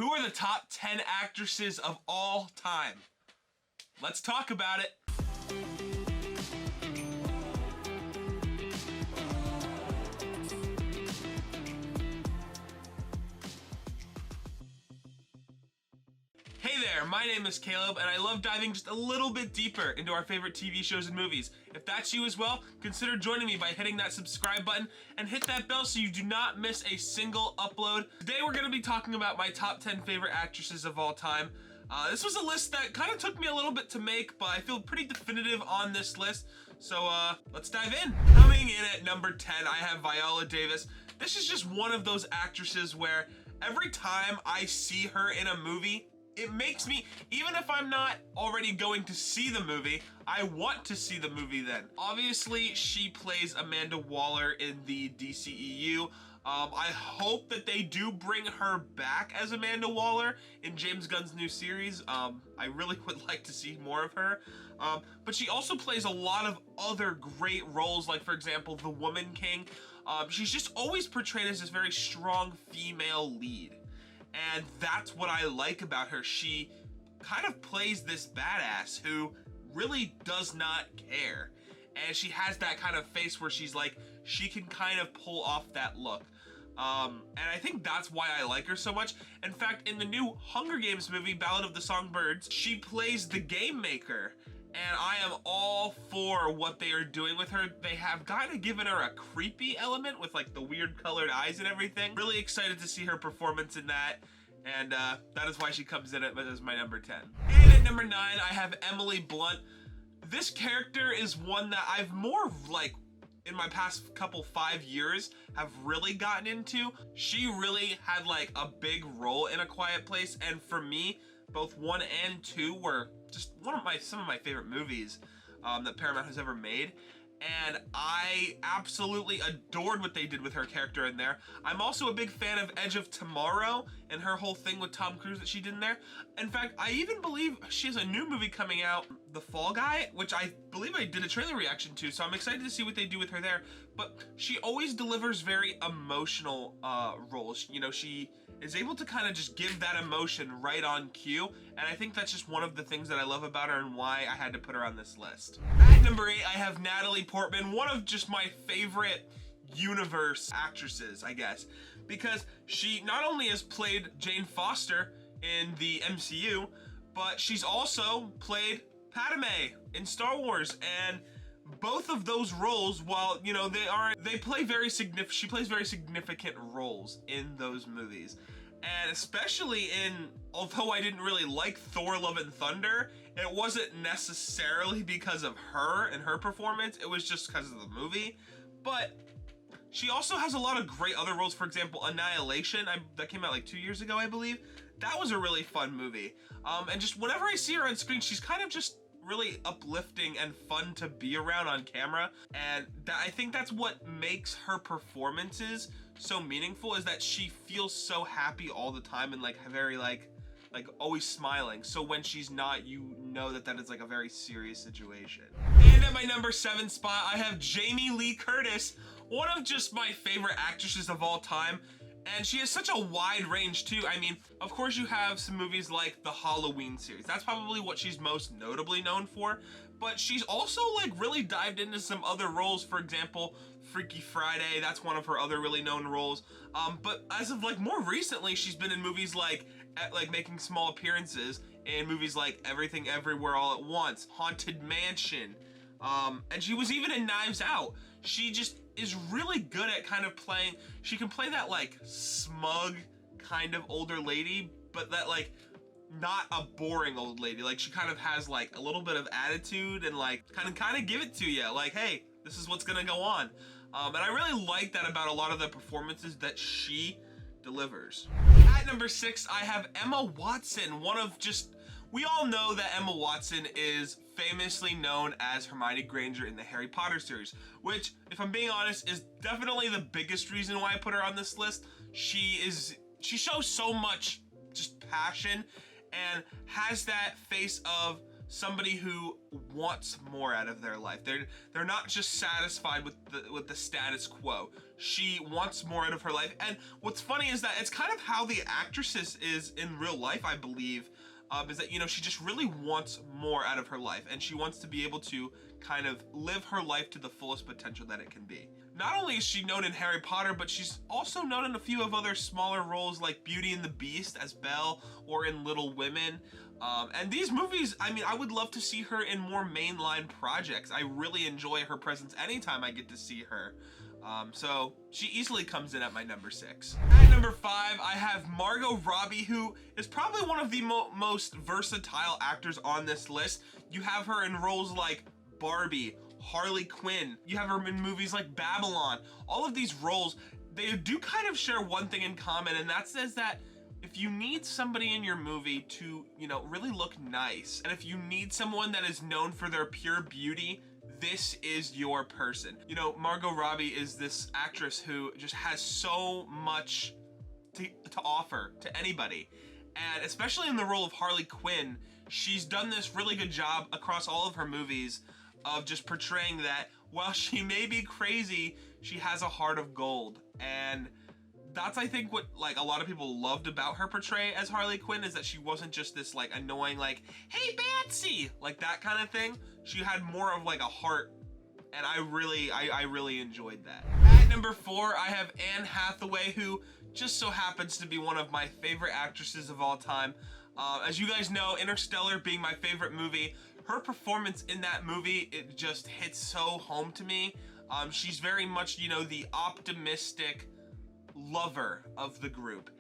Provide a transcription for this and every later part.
Who are the top 10 actresses of all time? Let's talk about it. Hey there, my name is Caleb, and I love diving just a little bit deeper into our favorite TV shows and movies. If that's you as well, consider joining me by hitting that subscribe button and hit that bell so you do not miss a single upload. Today we're going to be talking about my top 10 favorite actresses of all time. This was a list that kind of took me a little bit to make, but I feel pretty definitive on this list, so let's dive in. Coming in at number 10, I have Viola Davis. This is just one of those actresses where every time I see her in a movie, it makes me, even if I'm not already going to see the movie, I want to see the movie then. Obviously, she plays Amanda Waller in the DCEU. I hope that they do bring her back as Amanda Waller in James Gunn's new series. I really would like to see more of her. But she also plays a lot of other great roles, like, for example, The Woman King. She's just always portrayed as this very strong female lead. And that's what I like about her. She kind of plays this badass who really does not care. And she has that kind of face where she's like, she can kind of pull off that look. And I think that's why I like her so much. In fact, in the new Hunger Games movie, Ballad of the Songbirds, she plays the game maker. And I am all for what they are doing with her. They have kind of given her a creepy element with like the weird colored eyes and everything. Really excited to see her performance in that. And that is why she comes in as my number 10. And at number 9, I have Emily Blunt. This character is one that I've more like in my past 5 years have really gotten into. She really had like a big role in A Quiet Place. And for me, both 1 and 2 were just some of my favorite movies that Paramount has ever made, and I absolutely adored what they did with her character in there. I'm also a big fan of Edge of Tomorrow and her whole thing with Tom Cruise that she did in there. In fact, I even believe she has a new movie coming out, The Fall Guy, which I believe I did a trailer reaction to, so I'm excited to see what they do with her there. But she always delivers very emotional roles. You know, she is able to kind of just give that emotion right on cue, and I think that's just one of the things that I love about her and why I had to put her on this list. At number 8, I have Natalie Portman, one of just my favorite universe actresses, I guess, because she not only has played Jane Foster in the MCU, but she's also played Padme in Star Wars, and both of those roles, while you know she plays very significant roles in those movies. And especially although I didn't really like Thor: Love and Thunder, it wasn't necessarily because of her and her performance, it was just because of the movie. But she also has a lot of great other roles. For example, Annihilation, that came out like 2 years ago, I believe. That was a really fun movie. And just whenever I see her on screen, she's kind of just really uplifting and fun to be around on camera, and I think that's what makes her performances so meaningful, is that she feels so happy all the time and like very like always smiling. So when she's not, you know that is like a very serious situation. And at my number 7 spot, I have Jamie Lee Curtis, one of just my favorite actresses of all time. And she has such a wide range too. I mean, of course you have some movies like the Halloween series. That's probably what she's most notably known for. But she's also like really dived into some other roles. For example, Freaky Friday, that's one of her other really known roles. But as of like more recently, she's been in movies like making small appearances in movies like Everything Everywhere All at Once, Haunted Mansion. And she was even in Knives Out. She just is really good at kind of playing, she can play that like smug kind of older lady, but that like not a boring old lady. Like she kind of has like a little bit of attitude and like kind of give it to you, like, hey, this is what's gonna go on. And I really like that about a lot of the performances that she delivers. At number 6, I have Emma Watson, we all know that Emma Watson is famously known as Hermione Granger in the Harry Potter series, which, if I'm being honest, is definitely the biggest reason why I put her on this list. She shows so much just passion and has that face of somebody who wants more out of their life. They're not just satisfied with the status quo. she wants more out of her life. And what's funny is that it's kind of how the actress is in real life, I believe, is that, you know, she just really wants more out of her life, and she wants to be able to kind of live her life to the fullest potential that it can be. Not only is she known in Harry Potter, but she's also known in a few of other smaller roles like Beauty and the Beast as Belle, or in Little Women. And these movies, I mean, I would love to see her in more mainline projects. I really enjoy her presence anytime I get to see her. So she easily comes in at my number 6. At number 5, I have Margot Robbie, who is probably one of the most versatile actors on this list. You have her in roles like Barbie, Harley Quinn. You have her in movies like Babylon. All of these roles, they do kind of share one thing in common, and that says that if you need somebody in your movie to, you know, really look nice, and if you need someone that is known for their pure beauty, this is your person. You know, Margot Robbie is this actress who just has so much to offer to anybody. And especially in the role of Harley Quinn, she's done this really good job across all of her movies of just portraying that while she may be crazy, she has a heart of gold. And that's, I think, what like a lot of people loved about her portray as Harley Quinn, is that she wasn't just this like annoying like, hey Batsy, like that kind of thing. She had more of like a heart, and I really enjoyed that. At number 4, I have Anne Hathaway, who just so happens to be one of my favorite actresses of all time. As you guys know, Interstellar being my favorite movie, her performance in that movie, it just hits so home to me. She's very much, you know, the optimistic lover of the group,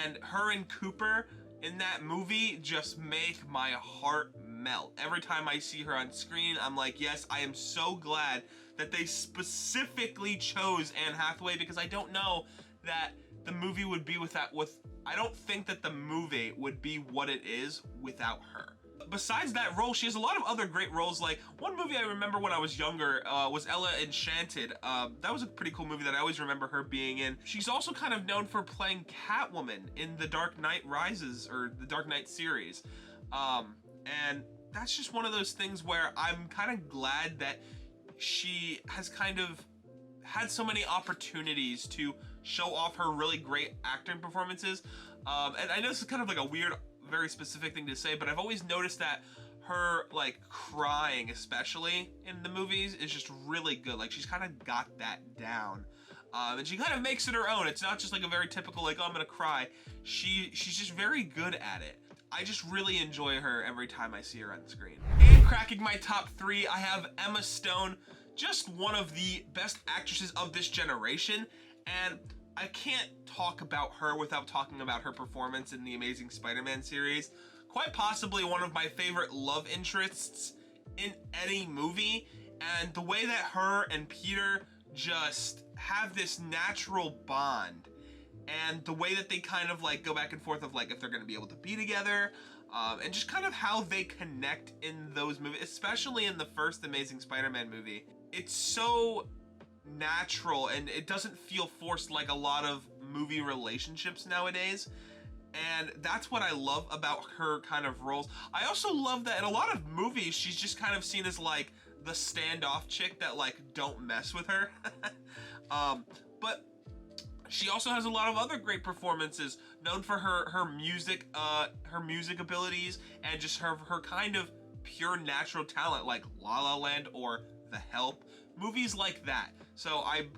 and her and Cooper in that movie just make my heart melt. Every time I see her on screen, I'm like, yes, I am so glad that they specifically chose Anne Hathaway, because I don't know that the movie would be I don't think that the movie would be what it is without her. Besides that role, she has a lot of other great roles. Like, one movie I remember when I was younger was Ella Enchanted. That was a pretty cool movie that I always remember her being in. She's also kind of known for playing Catwoman in The Dark Knight Rises, or the Dark Knight series. And that's just one of those things where I'm kind of glad that she has kind of had so many opportunities to show off her really great acting performances. And I know this is kind of like a weird, very specific thing to say, but I've always noticed that her like crying, especially in the movies, is just really good. Like, she's kind of got that down, and she kind of makes it her own. It's not just like a very typical like, oh, I'm gonna cry. She's just very good at it. I just really enjoy her every time I see her on screen. And cracking my top 3, I have Emma Stone, just one of the best actresses of this generation, and I can't talk about her without talking about her performance in the Amazing Spider-Man series. Quite possibly one of my favorite love interests in any movie, and the way that her and Peter just have this natural bond, and the way that they kind of like go back and forth of like if they're going to be able to be together, and just kind of how they connect in those movies, especially in the first Amazing Spider-Man movie. It's so natural, and it doesn't feel forced like a lot of movie relationships nowadays. And that's what I love about her kind of roles. I also love that in a lot of movies, she's just kind of seen as like the standoff chick that like don't mess with her. But she also has a lot of other great performances, known for her music abilities, and just her kind of pure natural talent, like La La Land or The Help, movies like that. So I'm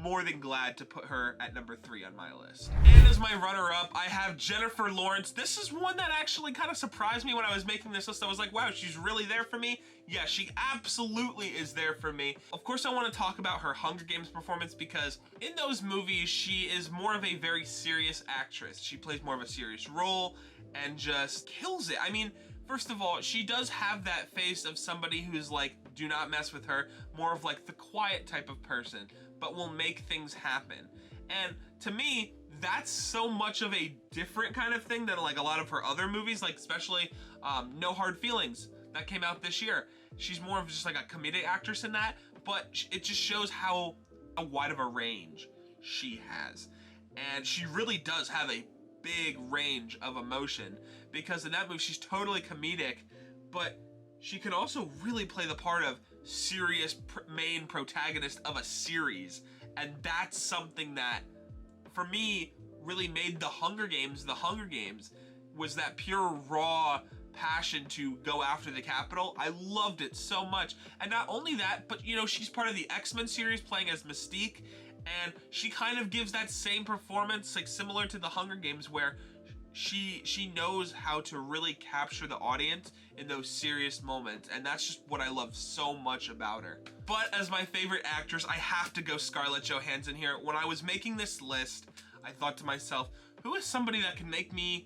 more than glad to put her at number 3 on my list. And as my runner-up, I have Jennifer Lawrence. This is one that actually kind of surprised me when I was making this list. I was like, wow, she's really there for me? Yeah, she absolutely is there for me. Of course, I want to talk about her Hunger Games performance, because in those movies, she is more of a very serious actress. She plays more of a serious role and just kills it. I mean, first of all, she does have that face of somebody who's like, do not mess with her, more of like the quiet type of person, but will make things happen. And to me, that's so much of a different kind of thing than like a lot of her other movies, like especially No Hard Feelings that came out this year. She's more of just like a comedic actress in that, but it just shows how wide of a range she has. And she really does have a big range of emotion, because in that movie she's totally comedic, but she can also really play the part of serious main protagonist of a series. And that's something that, for me, really made the Hunger Games, was that pure, raw passion to go after the Capitol. I loved it so much. And not only that, but you know, she's part of the X-Men series playing as Mystique, and she kind of gives that same performance, like similar to the Hunger Games, where she knows how to really capture the audience in those serious moments, and that's just what I love so much about her. But as my favorite actress, I have to go Scarlett Johansson here. When I was making this list, I thought to myself, who is somebody that can make me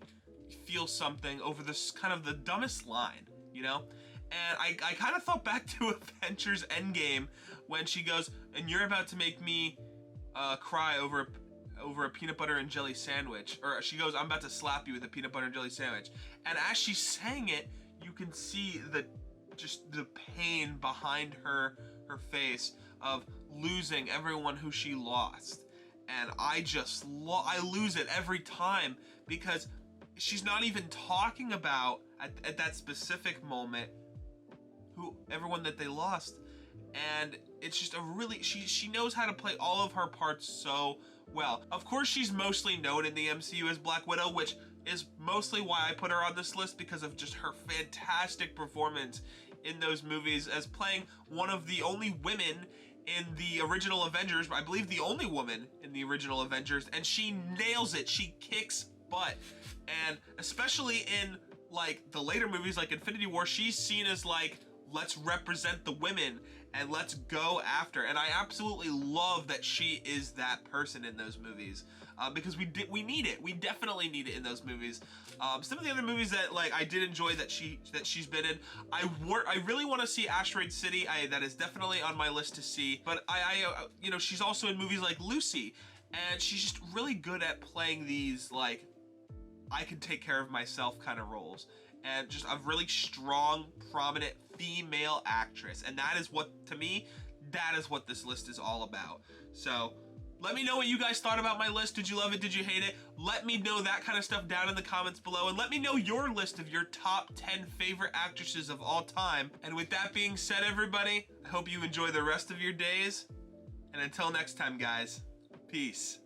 feel something over this kind of the dumbest line, you know? And I kind of thought back to Avengers Endgame when she goes, and you're about to make me cry over a peanut butter and jelly sandwich. Or she goes, I'm about to slap you with a peanut butter and jelly sandwich. And as she's saying it, you can see just the pain behind her face of losing everyone who she lost. And I lose it every time, because she's not even talking about at that specific moment everyone that they lost. And it's just a really, she knows how to play all of her parts so well. Of course, she's mostly known in the MCU as Black Widow, which is mostly why I put her on this list, because of just her fantastic performance in those movies as playing one of the only women in the original Avengers, I believe the only woman in the original Avengers, and she nails it. She kicks butt. And especially in like the later movies like Infinity War, she's seen as like, let's represent the women and let's go after. And I absolutely love that she is that person in those movies, because we need it. We definitely need it in those movies. Some of the other movies that like I did enjoy that she's been in, I really want to see Asteroid City. That is definitely on my list to see. But you know, she's also in movies like Lucy, and she's just really good at playing these like I can take care of myself kind of roles, and just a really strong, prominent female actress. And that is what, to me, that is what this list is all about. So let me know what you guys thought about my list. Did you love it? Did you hate it? Let me know that kind of stuff down in the comments below, and let me know your list of your top 10 favorite actresses of all time. And with that being said, everybody, I hope you enjoy the rest of your days. And until next time, guys, peace.